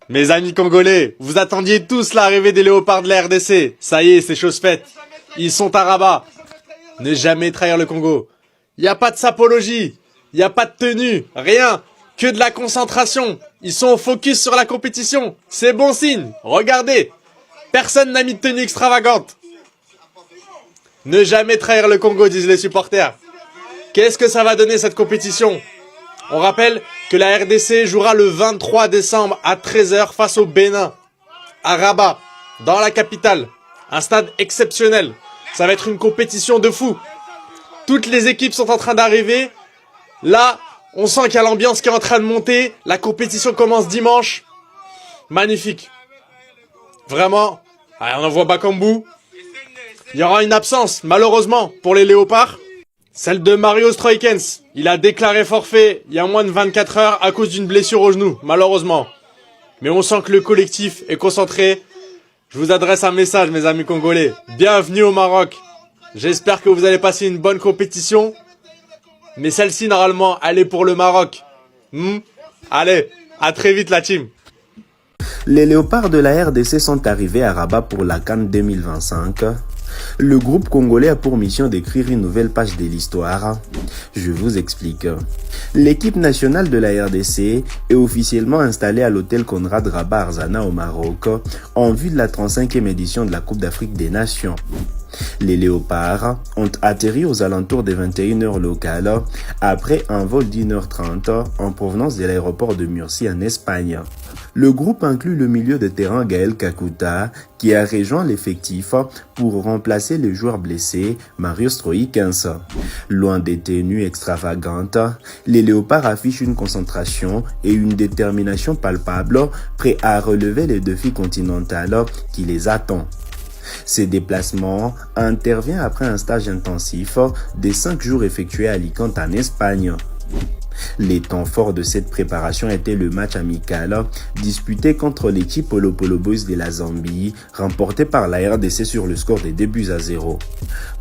Mes amis congolais, vous attendiez tous l'arrivée des léopards de la RDC. Ça y est, c'est chose faite. Ils sont à Rabat. Ne jamais trahir le Congo. Y a pas de sapologie. Y a pas de tenue. Rien. Que de la concentration. Ils sont au focus sur la compétition. C'est bon signe. Regardez. Personne n'a mis de tenue extravagante. Ne jamais trahir le Congo, disent les supporters. Qu'est-ce que ça va donner cette compétition? On rappelle que la RDC jouera le 23 décembre à 13h face au Bénin, à Rabat, dans la capitale. Un stade exceptionnel. Ça va être une compétition de fou. Toutes les équipes sont en train d'arriver. Là, on sent qu'il y a l'ambiance qui est en train de monter. La compétition commence dimanche. Magnifique. Vraiment. Allez, on envoie Bakambu. Il y aura une absence, malheureusement, pour les léopards. Celle de Mario Stroikens. Il a déclaré forfait il y a moins de 24 heures à cause d'une blessure au genou, malheureusement. Mais on sent que le collectif est concentré. Je vous adresse un message, mes amis congolais. Bienvenue au Maroc. J'espère que vous allez passer une bonne compétition. Mais celle-ci, normalement, elle est pour le Maroc. Allez, à très vite la team. Les léopards de la RDC sont arrivés à Rabat pour la CAN 2025. Le groupe congolais a pour mission d'écrire une nouvelle page de l'histoire. Je vous explique. L'équipe nationale de la RDC est officiellement installée à l'hôtel Conrad Rabat Arzana au Maroc en vue de la 35e édition de la Coupe d'Afrique des Nations. Les léopards ont atterri aux alentours des 21h locales après un vol d'1h30 en provenance de l'aéroport de Murcie en Espagne. Le groupe inclut le milieu de terrain Gaël Kakuta qui a rejoint l'effectif pour remplacer le joueur blessé Mario Stroikens. Loin des tenues extravagantes, les léopards affichent une concentration et une détermination palpable, prêts à relever les défis continentaux qui les attendent. Ces déplacements interviennent après un stage intensif de 5 jours effectué à Alicante en Espagne. Les temps forts de cette préparation étaient le match amical disputé contre l'équipe Polo Polo Boys de la Zambie, remporté par la RDC sur le score des 2-0.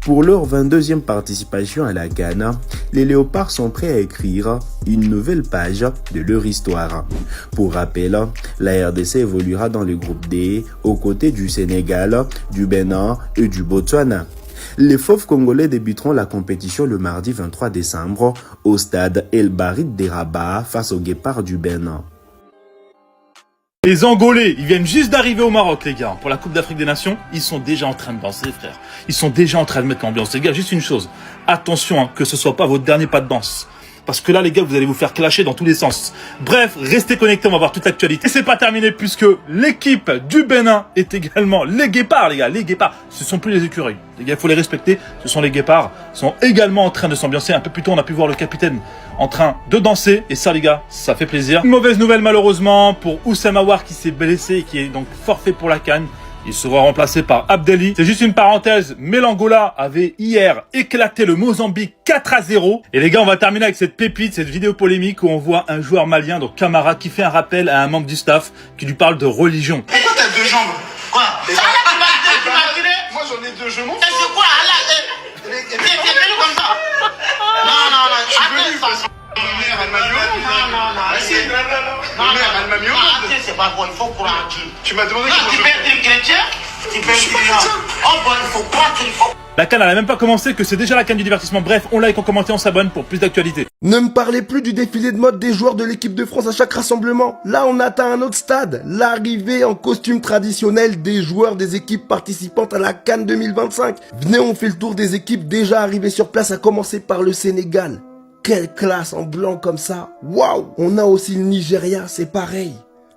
Pour leur 22e participation à la CAN, les léopards sont prêts à écrire une nouvelle page de leur histoire. Pour rappel, la RDC évoluera dans le groupe D aux côtés du Sénégal, du Bénin et du Botswana. Les Fauves congolais débuteront la compétition le mardi 23 décembre au stade El Barid de Rabat face aux Guépards du Bénin. Les Angolais, ils viennent juste d'arriver au Maroc, les gars, pour la Coupe d'Afrique des Nations. Ils sont déjà en train de danser, frère. Ils sont déjà en train de mettre l'ambiance. Les gars, juste une chose. Attention, hein, que ce soit pas votre dernier pas de danse. Parce que là, les gars, vous allez vous faire clasher dans tous les sens. Bref, restez connectés, on va voir toute l'actualité. Et c'est pas terminé puisque l'équipe du Bénin est également les Guépards, les gars. Les Guépards, ce sont plus les écureuils. Les gars, il faut les respecter. Ce sont les Guépards. Ils sont également en train de s'ambiancer. Un peu plus tôt, on a pu voir le capitaine en train de danser. Et ça, les gars, ça fait plaisir. Une mauvaise nouvelle, malheureusement, pour Oussama Aouar qui s'est blessé et qui est donc forfait pour la CAN. Il sera remplacé par Abdelli. C'est juste une parenthèse, mais l'Angola avait hier éclaté le Mozambique 4-0. Et les gars, on va terminer avec cette pépite, cette vidéo polémique où on voit un joueur malien, donc Camara, qui fait un rappel à un membre du staff qui lui parle de religion. Pourquoi t'as 2 jambes? Quoi? Ça là, tu m'as tiré? Moi j'en ai 2, je m'en fous. C'est quoi? Là, t'es venu comme ça? Non, je suis venu parce que ma mère, elle m'a mis au monde. Ma mère, elle m'a mis au monde. C'est pas bon, il faut croire en Dieu. Tu m'as demandé comment je... Tu peux être chrétien? Tu peux être chrétien. Oh bon, il faut croire qu'il faut... La CAN n'a même pas commencé, que c'est déjà la CAN du divertissement. Bref, on like, on commente, on s'abonne pour plus d'actualités. Ne me parlez plus du défilé de mode des joueurs de l'équipe de France à chaque rassemblement. Là, on atteint un autre stade. L'arrivée en costume traditionnel des joueurs des équipes participantes à la CAN 2025. Venez, on fait le tour des équipes déjà arrivées sur place, à commencer par le Sénégal. Quelle classe en blanc comme ça. Waouh! On a aussi le Nigeria, c'est pareil.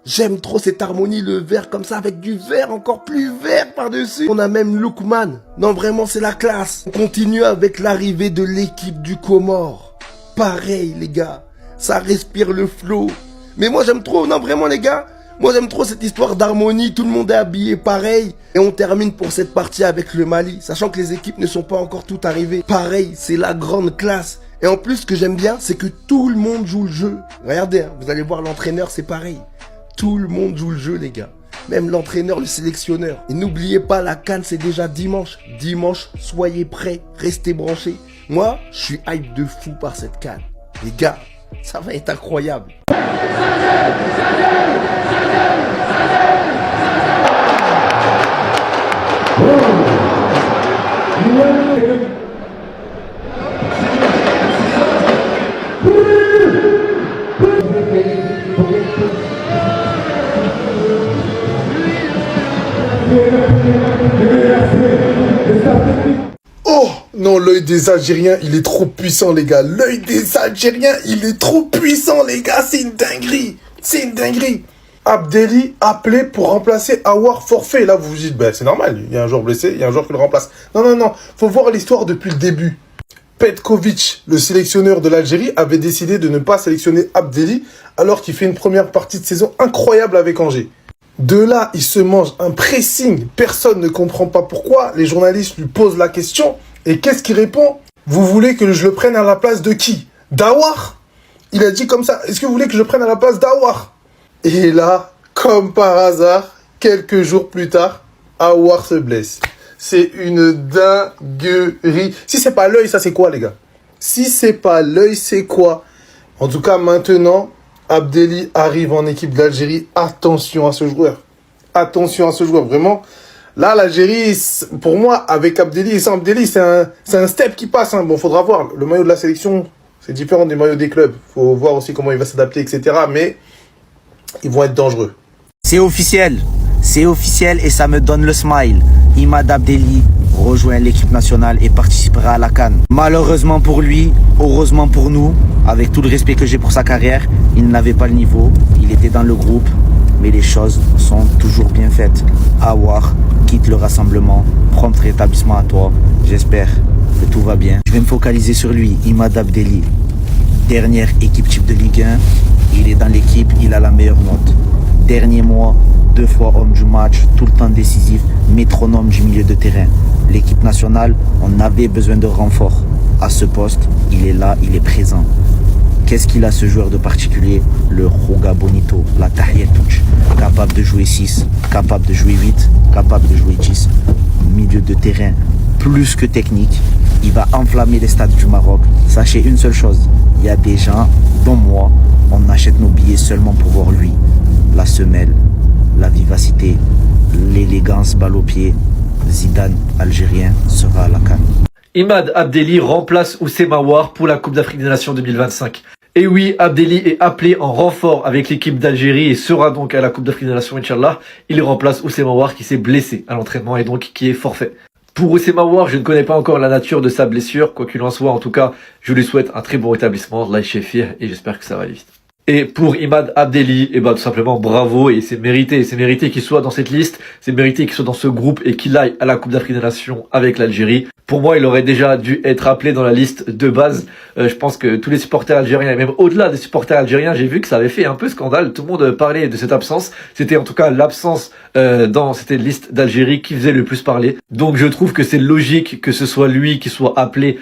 J'aime trop cette harmonie, le vert comme ça, avec du vert encore plus vert par-dessus. On a même Lookman. Non, vraiment, c'est la classe. On continue avec l'arrivée de l'équipe du Comore. Pareil, les gars. Ça respire le flow. Mais moi, j'aime trop. Non, vraiment, les gars. Moi, j'aime trop cette histoire d'harmonie. Tout le monde est habillé pareil. Et on termine pour cette partie avec le Mali. Sachant que les équipes ne sont pas encore toutes arrivées. Pareil, c'est la grande classe. Et en plus, ce que j'aime bien, c'est que tout le monde joue le jeu. Regardez, hein, vous allez voir l'entraîneur, c'est pareil. Tout le monde joue le jeu, les gars. Même l'entraîneur, le sélectionneur. Et n'oubliez pas, la CAN, c'est déjà dimanche. Dimanche, soyez prêts, restez branchés. Moi, je suis hype de fou par cette CAN. Les gars, ça va être incroyable. Oh non, l'œil des Algériens, il est trop puissant, les gars. L'œil des Algériens, il est trop puissant, les gars. C'est une dinguerie. C'est une dinguerie. Abdelli appelé pour remplacer Aouar forfait. Là, vous vous dites, ben, c'est normal. Il y a un joueur blessé, il y a un joueur qui le remplace. Non, non, non. Faut voir l'histoire depuis le début. Petkovic, le sélectionneur de l'Algérie, avait décidé de ne pas sélectionner Abdelli alors qu'il fait une première partie de saison incroyable avec Angers. De là, il se mange un pressing. Personne ne comprend pas pourquoi. Les journalistes lui posent la question. Et qu'est-ce qu'il répond? Vous voulez que je le prenne à la place de qui? D'Aouar? Il a dit comme ça. Est-ce que vous voulez que je le prenne à la place d'Aouar? Et là, comme par hasard, quelques jours plus tard, Aouar se blesse. C'est une dinguerie. Si c'est pas l'œil, ça c'est quoi, les gars? Si c'est pas l'œil, c'est quoi? En tout cas, maintenant, Abdelli arrive en équipe d'Algérie. Attention à ce joueur. Attention à ce joueur. Vraiment, là, l'Algérie, pour moi, avec Abdelli et sans Abdelli, c'est un step qui passe. Hein. Bon, faudra voir. Le maillot de la sélection, c'est différent des maillots des clubs. Faut voir aussi comment il va s'adapter, etc. Mais ils vont être dangereux. C'est officiel et ça me donne le smile. Imad Abdelli rejoint l'équipe nationale et participera à la CAN. Malheureusement pour lui, heureusement pour nous, avec tout le respect que j'ai pour sa carrière, il n'avait pas le niveau, il était dans le groupe, mais les choses sont toujours bien faites. Aouar quitte le rassemblement, prompt rétablissement à toi, j'espère que tout va bien. Je vais me focaliser sur lui, Imad Abdelli. Dernière équipe type de Ligue 1, il est dans l'équipe, il a la meilleure note. Dernier mois, 2 fois homme du match, tout le temps décisif, métronome du milieu de terrain. L'équipe nationale, on avait besoin de renfort. À ce poste, il est là, il est présent. Qu'est-ce qu'il a ce joueur de particulier? Le Rouga Bonito, la Tahia Touch. Capable de jouer 6, capable de jouer 8, capable de jouer 10. Milieu de terrain plus que technique. Il va enflammer les stades du Maroc. Sachez une seule chose, il y a des gens, dont moi, on achète nos billets seulement pour voir lui. La semelle, la vivacité, l'élégance balle au pied. Zidane, algérien, sera à la CAN. Imad Abdelli remplace Oussem Aouar pour la Coupe d'Afrique des Nations 2025. Et oui, Abdelli est appelé en renfort avec l'équipe d'Algérie et sera donc à la Coupe d'Afrique des Nations, Inch'Allah. Il remplace Oussem Aouar qui s'est blessé à l'entraînement et donc qui est forfait. Pour Oussem Aouar, je ne connais pas encore la nature de sa blessure. Quoi qu'il en soit, en tout cas, je lui souhaite un très bon rétablissement. Allah Shefir, et j'espère que ça va aller vite. Et pour Imad Abdelli, tout simplement bravo, et c'est mérité qu'il soit dans cette liste, c'est mérité qu'il soit dans ce groupe et qu'il aille à la Coupe d'Afrique des Nations avec l'Algérie. Pour moi, il aurait déjà dû être appelé dans la liste de base. Je pense que tous les supporters algériens, et même au-delà des supporters algériens, j'ai vu que ça avait fait un peu scandale. Tout le monde parlait de cette absence. C'était en tout cas l'absence dans cette liste d'Algérie qui faisait le plus parler. Donc je trouve que c'est logique que ce soit lui qui soit appelé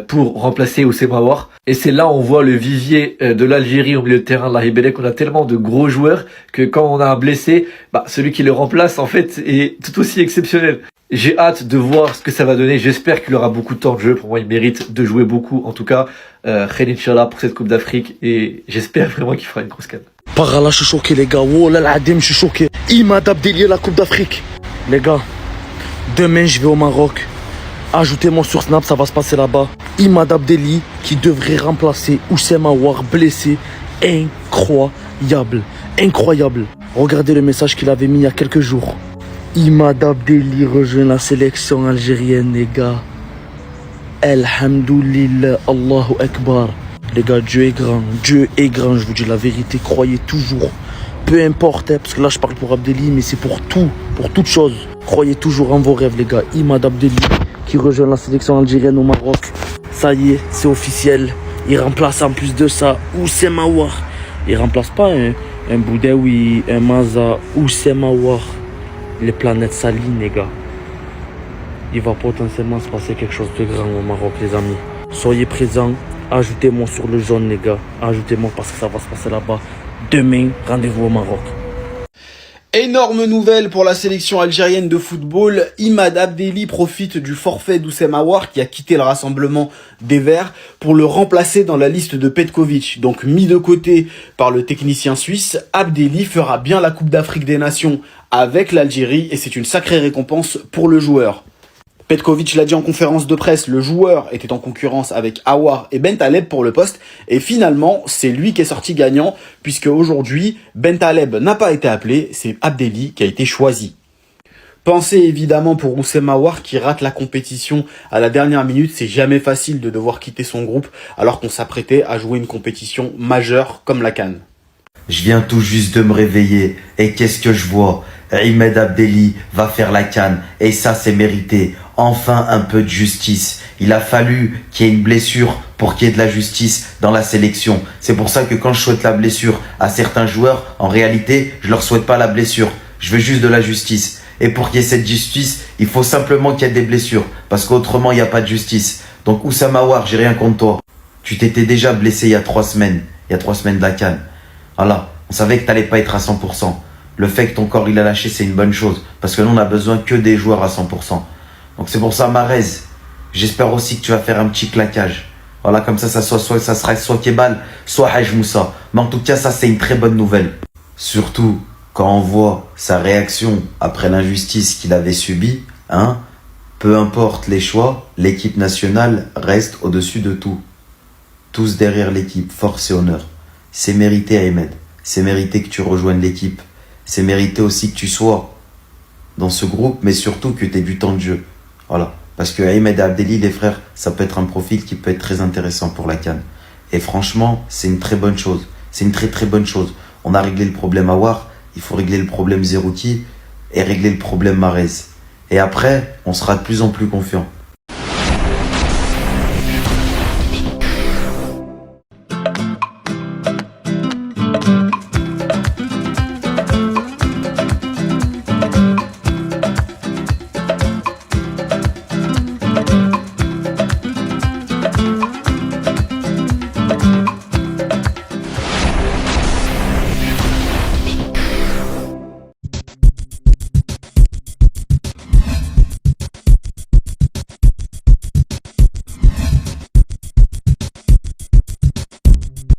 pour remplacer Oussem Aouar. Et c'est là où on voit le vivier de l'Algérie au milieu de terrain. Allah Ibelek, on a tellement de gros joueurs que quand on a un blessé, celui qui le remplace en fait est tout aussi exceptionnel. J'ai hâte de voir ce que ça va donner. J'espère qu'il aura beaucoup de temps de jeu. Pour moi, il mérite de jouer beaucoup. En tout cas, Khair Inch'Allah pour cette Coupe d'Afrique. Et j'espère vraiment qu'il fera une grosse canne. Par là, je suis choqué, les gars. Oh là là, je suis choqué. Imad Abdelli, la Coupe d'Afrique. Les gars, demain, je vais au Maroc. Ajoutez-moi sur Snap, ça va se passer là-bas. Imad Abdelli qui devrait remplacer Oussem Aouar blessé. Incroyable. Incroyable. Regardez le message qu'il avait mis il y a quelques jours. Imad Abdelli rejoint la sélection algérienne, les gars. Alhamdoulilah, Allahu Akbar. Les gars, Dieu est grand, je vous dis la vérité, croyez toujours. Peu importe, parce que là je parle pour Abdelli, mais c'est pour tout, pour toute chose. Croyez toujours en vos rêves, les gars. Imad Abdelli qui rejoint la sélection algérienne au Maroc. Ça y est, c'est officiel. Il remplace en plus de ça Oussem Aouar. Il remplace pas un Boudaoui, un Maza, Oussem Aouar. Les planètes s'alignent, les gars. Il va potentiellement se passer quelque chose de grand au Maroc, les amis. Soyez présents. Ajoutez-moi sur le jaune, les gars. Ajoutez-moi parce que ça va se passer là-bas. Demain, rendez-vous au Maroc. Énorme nouvelle pour la sélection algérienne de football. Imad Abdelli profite du forfait d'Oussem Aouar qui a quitté le rassemblement des Verts pour le remplacer dans la liste de Petkovic. Donc mis de côté par le technicien suisse, Abdelli fera bien la Coupe d'Afrique des Nations avec l'Algérie et c'est une sacrée récompense pour le joueur. Petkovic l'a dit en conférence de presse, le joueur était en concurrence avec Aouar et Bentaleb pour le poste et finalement c'est lui qui est sorti gagnant puisque aujourd'hui Bentaleb n'a pas été appelé, c'est Abdelli qui a été choisi. Pensez évidemment pour Oussem Aouar qui rate la compétition à la dernière minute, c'est jamais facile de devoir quitter son groupe alors qu'on s'apprêtait à jouer une compétition majeure comme la CAN. Je viens tout juste de me réveiller et qu'est-ce que je vois? Imad Abdelli va faire la CAN et ça c'est mérité. Enfin un peu de justice. Il a fallu qu'il y ait une blessure pour qu'il y ait de la justice dans la sélection. C'est pour ça que quand je souhaite la blessure à certains joueurs, en réalité, je leur souhaite pas la blessure. Je veux juste de la justice. Et pour qu'il y ait cette justice, il faut simplement qu'il y ait des blessures. Parce qu'autrement, il n'y a pas de justice. Donc Oussem Aouar, j'ai rien contre toi. Tu t'étais déjà blessé il y a 3 semaines. Il y a 3 semaines de la CAN. Voilà, on savait que t'allais pas être à 100%. Le fait que ton corps il a lâché, c'est une bonne chose. Parce que nous, on a besoin que des joueurs à 100%. Donc c'est pour ça, Mahrez, j'espère aussi que tu vas faire un petit claquage. Voilà, comme ça sera soit Kebal, soit Haj Moussa. Mais en tout cas, ça c'est une très bonne nouvelle. Surtout quand on voit sa réaction après l'injustice qu'il avait subie, hein. Peu importe les choix, l'équipe nationale reste au-dessus de tout. Tous derrière l'équipe, force et honneur. C'est mérité, Ahmed. C'est mérité que tu rejoignes l'équipe. C'est mérité aussi que tu sois dans ce groupe, mais surtout que tu aies du temps de jeu. Voilà. Parce que Imad Abdelli, les frères, ça peut être un profil qui peut être très intéressant pour la CAN. Et franchement, c'est une très bonne chose. C'est une très très bonne chose. On a réglé le problème Aouar, il faut régler le problème Zerouki et régler le problème Mahrez. Et après, on sera de plus en plus confiant.